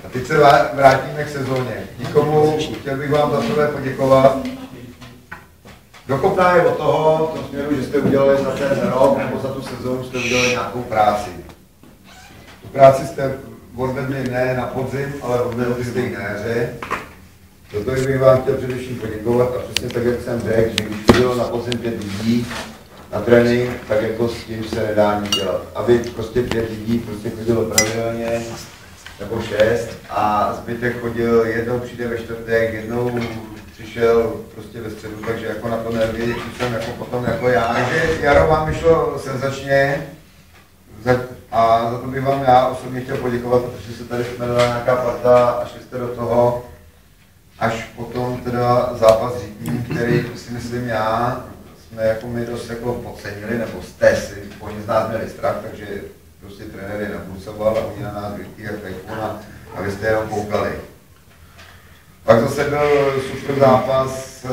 A teď se vrátíme k sezóně. Nikomu chtěl bych vám za tohle poděkovat. Dokopná je od toho, v tom směru, že jste udělali za ten rok nebo za tu sezónu jste udělali nějakou práci. Tu práci jste odvedli ne na podzim, ale odvedli jste ji na jaře. Proto bych vám chtěl především poděkovat a přesně tak, jak jsem řekl, že když bylo na podzim 5 lidí na trénink, tak jako s tím se nedá nic dělat. Aby prostě 5 lidí prostě chodilo pravidelně, nebo 6 a zbytek chodil, jednou přijde ve čtvrtek, jednou přišel prostě ve středu, takže jako na to nervy jsem jako potom jako já. Takže jaro vám vyšlo senzačně a za to bych vám já osobně chtěl poděkovat, protože se tady jmenovala nějaká parta a šli jste do toho, až potom teda zápas Řitní, který si myslím já, jsme jako my dost jako podcenili, nebo jste si, oni z nás měli strach, takže prostě trenér je napulsoval a oni na nás vytí jak tajfun a vy jste jenom koukali. Pak zase byl super zápas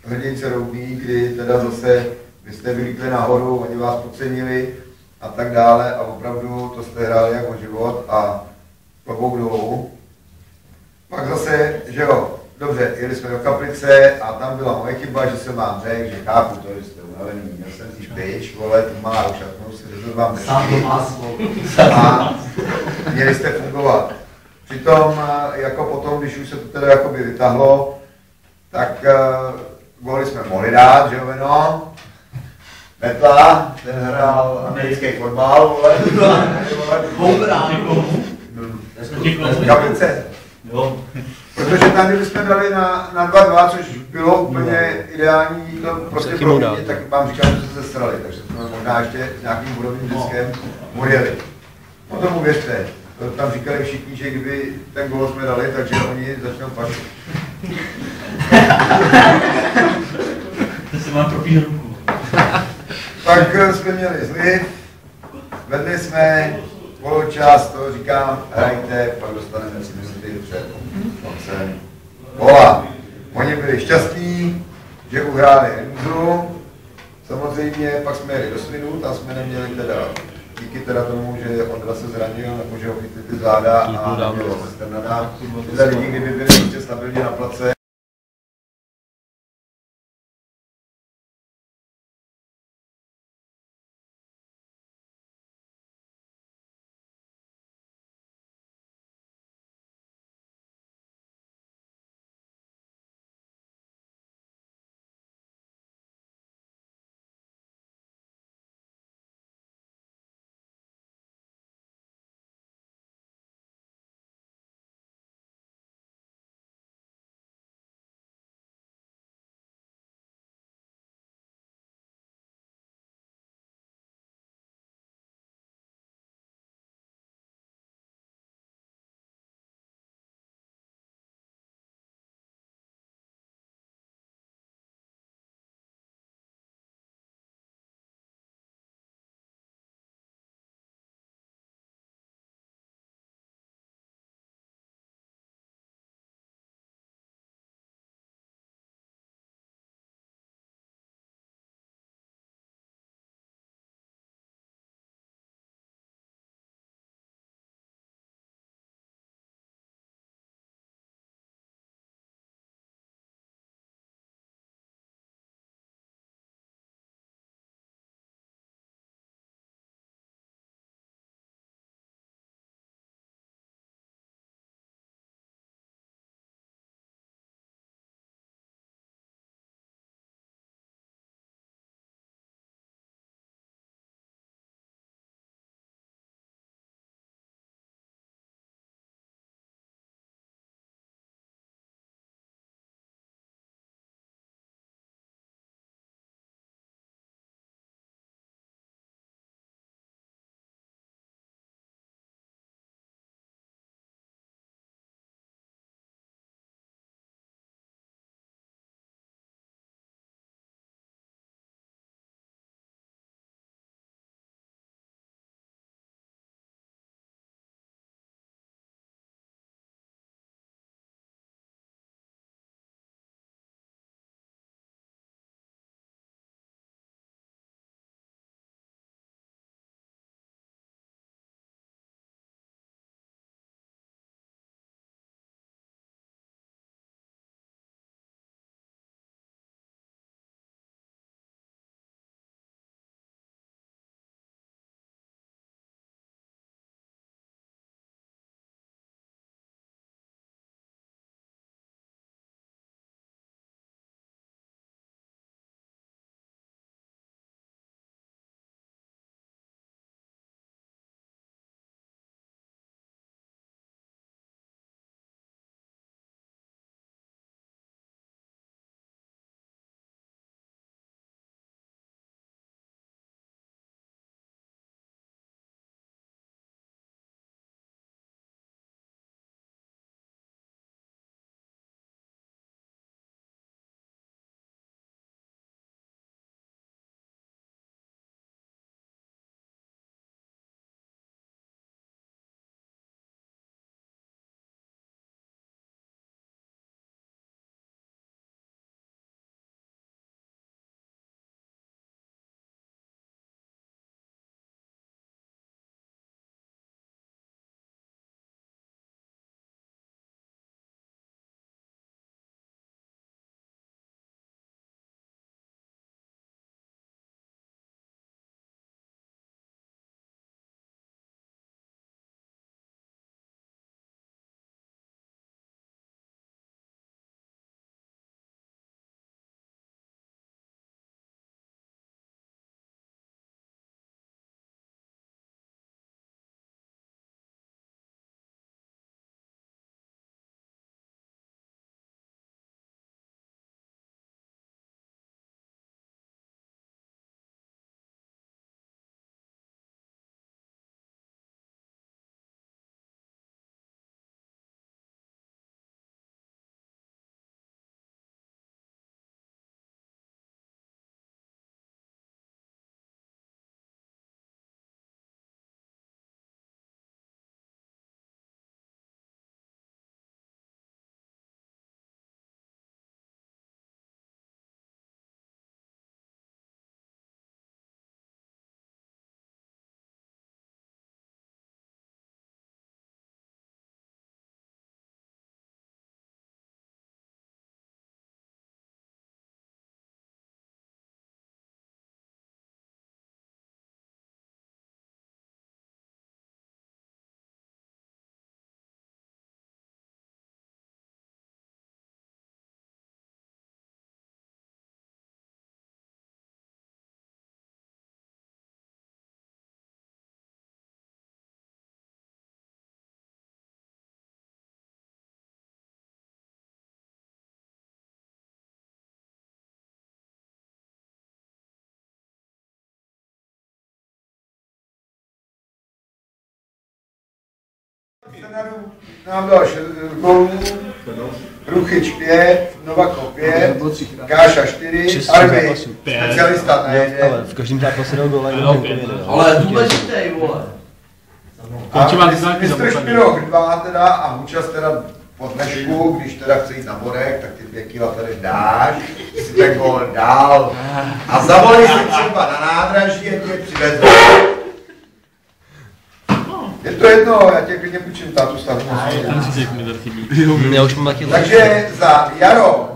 Hrdince Roubí, kdy teda zase vy jste vylítli nahoru, oni vás podcenili a tak dále a opravdu to jste hráli jako život a klobouk dolů. Pak zase, že jo, dobře, jeli jsme do Kaplice a tam byla moje chyba, že jsem vám řekl, že chápu to, že jste unavený, měl jsem si špič, vole, tu malou šatnu, si řekl vám drží a měli jste fungovat. Přitom, jako potom, když už se to teda jakoby vytahlo, tak góly jsme mohli dát, že jo, Veno? Metla, ten hrál americký fotbal, vole. Kaplice. Jo. Protože tam, kdybychom dali na 2-2, což bylo úplně ideální, to prostě pro mě, tak vám říkám, že se srali, takže jsme možná ještě s nějakým budovým diskem odjeli. No tomu věřte, to tam říkali všichni, že kdyby ten gól jsme dali, takže oni začnou pašit. To se mám propít ruku. Pak jsme měli zliv, vedli jsme, poločas, to říkám, hrajte, pak dostaneme 3 minuty před koncem kola. Oni byli šťastní, že uhráli remízu. Samozřejmě pak jsme jeli do Slidu, tam jsme neměli teda, díky teda tomu, že Ondra se zranil, nebo že ho chytli ty záda a nebylo se Sternada. Tyhle lidi, kdyby byli prostě stabilně na place, nám dal 6 gólů, Ruchyč 5, Novakov 5, Káša 4, Arby, specialista na jedě. Ale v každém zápase dal góla. Ale důležitý, vole. A mistr Špirok 2 teda a Hučas teda po dnešku, když teda chce jít na Borek, tak ty 2 kila tady dáš, si ten gól dál a zavolej si třeba na nádraží a tě přivezou. Je to jedno, já tě klidně půjčím tátu stavu. Takže za jaro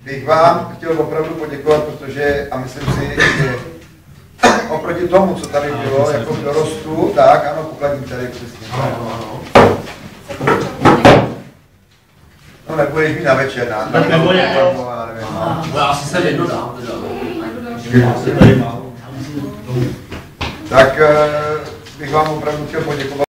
bych vám chtěl opravdu poděkovat, protože, a myslím si, že oproti tomu, co tady bylo, jako dorostu, tak ano, pokladní tady přesně. No nebudeš mít na večer, na nebo Já si sem jedno dám, tak bych vám opravdu chtěl poděkovat.